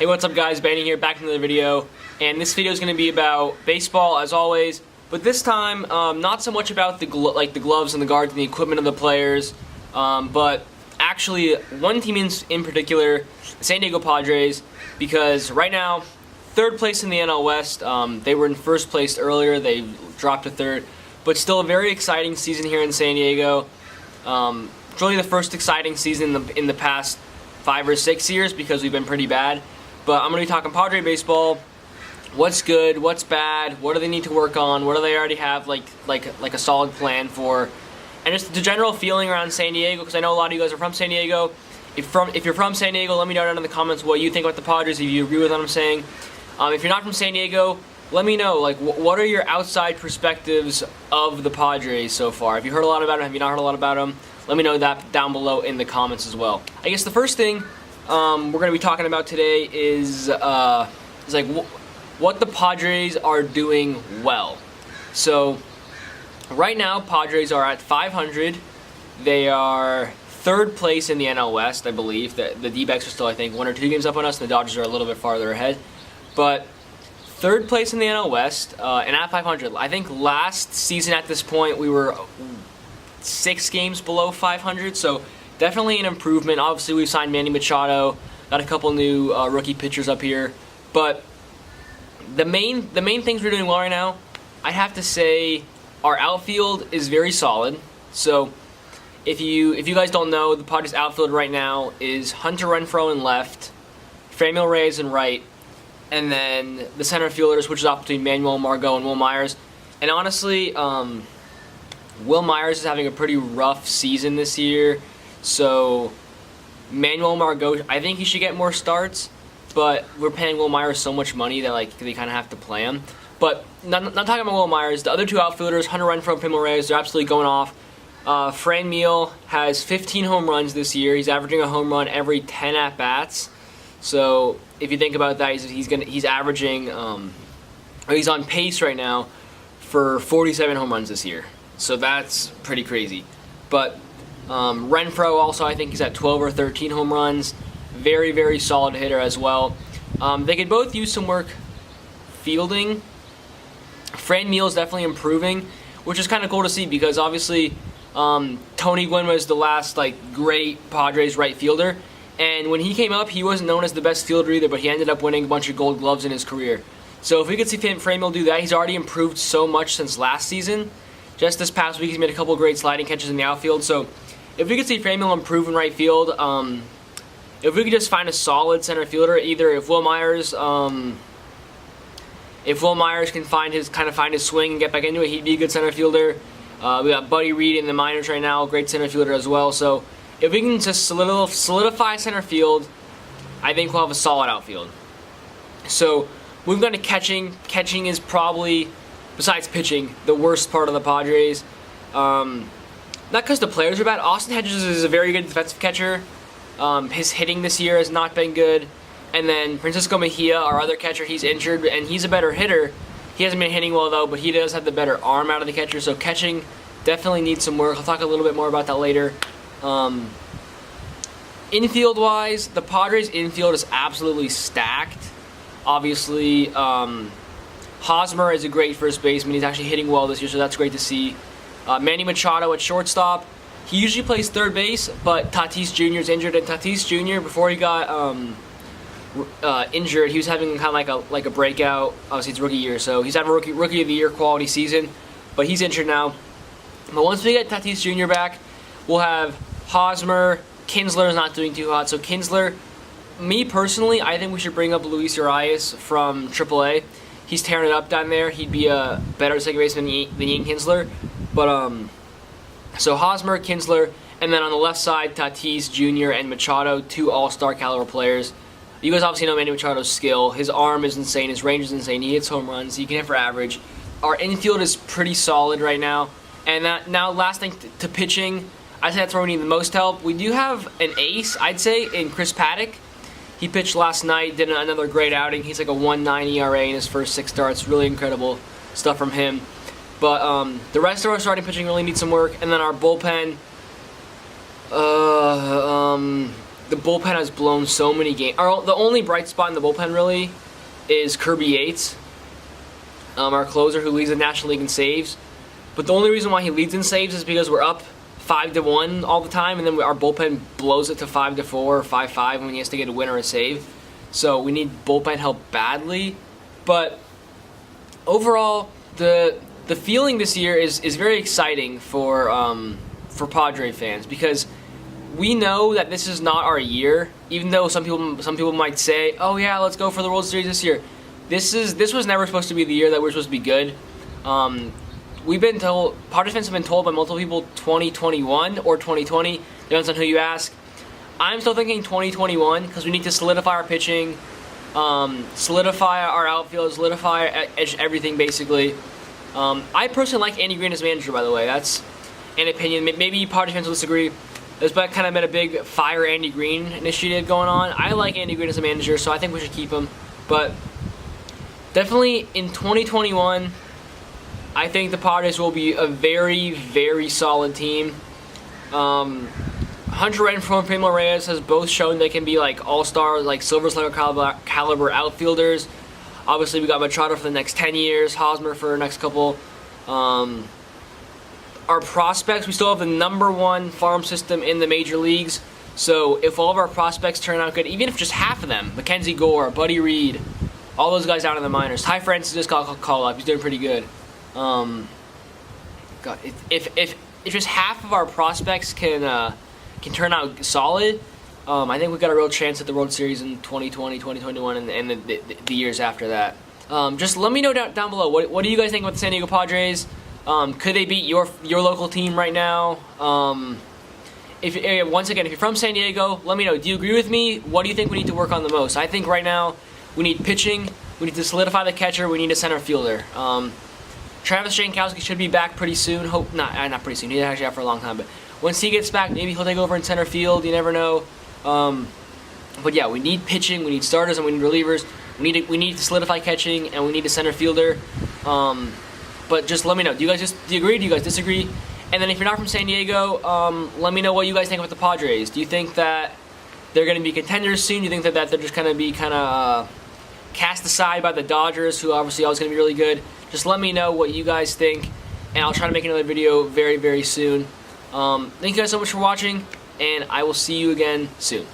Hey, what's up guys, Benny here, back in another video, and this video is going to be about baseball as always, but this time not so much about the gloves and the guards and the equipment of the players, but actually one team in particular, the San Diego Padres, because right now, third place in the NL West. They were in first place earlier, they dropped to third, but still a very exciting season here in San Diego. It's really the first exciting season in the past 5 or 6 years because we've been pretty bad. But I'm going to be talking Padre baseball. What's good? What's bad? What do they need to work on? What do they already have like a solid plan for? And just the general feeling around San Diego, because I know a lot of you guys are from San Diego. If you're from San Diego, let me know down in the comments what you think about the Padres. If you agree with what I'm saying. If you're not from San Diego, let me know. Like, what are your outside perspectives of the Padres so far? Have you heard a lot about them? Have you not heard a lot about them? Let me know that down below in the comments as well. I guess the first thing we're going to be talking about today is like what the Padres are doing well. So right now, Padres are at 500. They are third place in the NL West, I believe. The D-backs are still, I think, 1 or 2 games up on us, and the Dodgers are a little bit farther ahead. But third place in the NL West, and at 500. I think last season at this point we were 6 games below 500, so definitely an improvement. Obviously, we've signed Manny Machado, got a couple new rookie pitchers up here, but the main things we're doing well right now, I have to say, our outfield is very solid. So if you guys don't know, the Padres outfield right now is Hunter Renfroe in left, Franmil Reyes in right, and then the center fielders, which is off between Manuel Margot and Will Myers. And honestly, Will Myers is having a pretty rough season this year, so Manuel Margot, I think he should get more starts, but we're paying Will Myers so much money that they kind of have to play him. But not talking about Will Myers, the other 2 outfielders, Hunter Renfroe and Franmil Reyes, they're absolutely going off. Franmil has 15 home runs this year. He's averaging a home run every 10 at bats. So if you think about that, he's averaging, or he's on pace right now for 47 home runs this year. So that's pretty crazy. But Renfroe also, I think he's at 12 or 13 home runs. Very, very solid hitter as well. They could both use some work fielding. Franmil is definitely improving, which is kind of cool to see because obviously Tony Gwynn was the last great Padres right fielder. And when he came up, he wasn't known as the best fielder either, but he ended up winning a bunch of gold gloves in his career. So if we could see Franmil do that, he's already improved so much since last season. Just this past week, he's made a couple great sliding catches in the outfield. So if we could see Franmil improve in right field, if we could just find a solid center fielder, either if Will Myers can find his swing and get back into it, he'd be a good center fielder. We got Buddy Reed in the minors right now, great center fielder as well. So if we can just solidify center field, I think we'll have a solid outfield. So we've gone to catching. Catching is probably, besides pitching, the worst part of the Padres. Not because the players are bad. Austin Hedges is a very good defensive catcher. His hitting this year has not been good. And then Francisco Mejia, our other catcher, he's injured, and he's a better hitter. He hasn't been hitting well, though, but he does have the better arm out of the catcher. So catching definitely needs some work. I'll talk a little bit more about that later. Infield-wise, the Padres' infield is absolutely stacked. Obviously, Hosmer is a great first baseman. He's actually hitting well this year, so that's great to see. Manny Machado at shortstop. He usually plays third base, but Tatis Jr. is injured, and Tatis Jr., before he got injured, he was having kind of like a breakout. Obviously, it's rookie year, so he's having a rookie of the year quality season, but he's injured now. But once we get Tatis Jr. back, we'll have Hosmer. Kinsler is not doing too hot, so Kinsler, me personally, I think we should bring up Luis Urias from AAA. He's tearing it up down there. He'd be a better second baseman than Ian Kinsler. But so Hosmer, Kinsler, and then on the left side, Tatis Jr. and Machado, 2 all-star caliber players. You guys obviously know Manny Machado's skill. His arm is insane. His range is insane. He hits home runs. He can hit for average. Our infield is pretty solid right now. And now, last thing to pitching, I'd say that's where we need the most help. We do have an ace, I'd say, in Chris Paddock. He pitched last night, did another great outing. He's like a 1.9 ERA in his first 6 starts. Really incredible stuff from him. But the rest of our starting pitching really needs some work. And then our bullpen, the bullpen has blown so many games. The only bright spot in the bullpen really is Kirby Yates, our closer who leads the National League in saves. But the only reason why he leads in saves is because we're up 5-1 all the time, and then our bullpen blows it to 5-4 or 5-5 when he has to get a win or a save. So we need bullpen help badly. But overall, the feeling this year is very exciting for Padre fans, because we know that this is not our year. Even though some people might say, "Oh yeah, let's go for the World Series this year." This was never supposed to be the year that we're supposed to be good. We've been told, Padres fans have been told by multiple people, 2021 or 2020. Depends on who you ask. I'm still thinking 2021 because we need to solidify our pitching, solidify our outfield, solidify everything basically. I personally like Andy Green as manager, by the way. That's an opinion. Maybe Padres fans will disagree. There's kind of been a big fire Andy Green initiative going on. I like Andy Green as a manager, so I think we should keep him. But definitely in 2021, I think the Padres will be a very, very solid team. Hunter Renfroe and Primo Reyes has both shown they can be like all-star, like Silver Slugger caliber outfielders. Obviously, we got Machado for the next 10 years, Hosmer for the next couple. Our prospects, we still have the #1 farm system in the major leagues. So if all of our prospects turn out good, even if just half of them, Mackenzie Gore, Buddy Reed, all those guys out in the minors. Ty Francis just got called up. He's doing pretty good. God, if just half of our prospects can turn out solid, I think we've got a real chance at the World Series in 2020, 2021, and the years after that. Just let me know down below. What do you guys think about the San Diego Padres? Could they beat your local team right now? Once again, if you're from San Diego, let me know. Do you agree with me? What do you think we need to work on the most? I think right now we need pitching. We need to solidify the catcher. We need a center fielder. Travis Jankowski should be back pretty soon. Not pretty soon. He's actually out for a long time. But once he gets back, maybe he'll take over in center field. You never know. But yeah, we need pitching. We need starters and we need relievers. We need to solidify catching, and we need a center fielder. But just let me know. Do you agree? Do you guys disagree? And then if you're not from San Diego, let me know what you guys think about the Padres. Do you think that they're going to be contenders soon? Do you think that they're just going to be kind of cast aside by the Dodgers, who obviously always going to be really good? Just let me know what you guys think, and I'll try to make another video very, very soon. Thank you guys so much for watching, and I will see you again soon.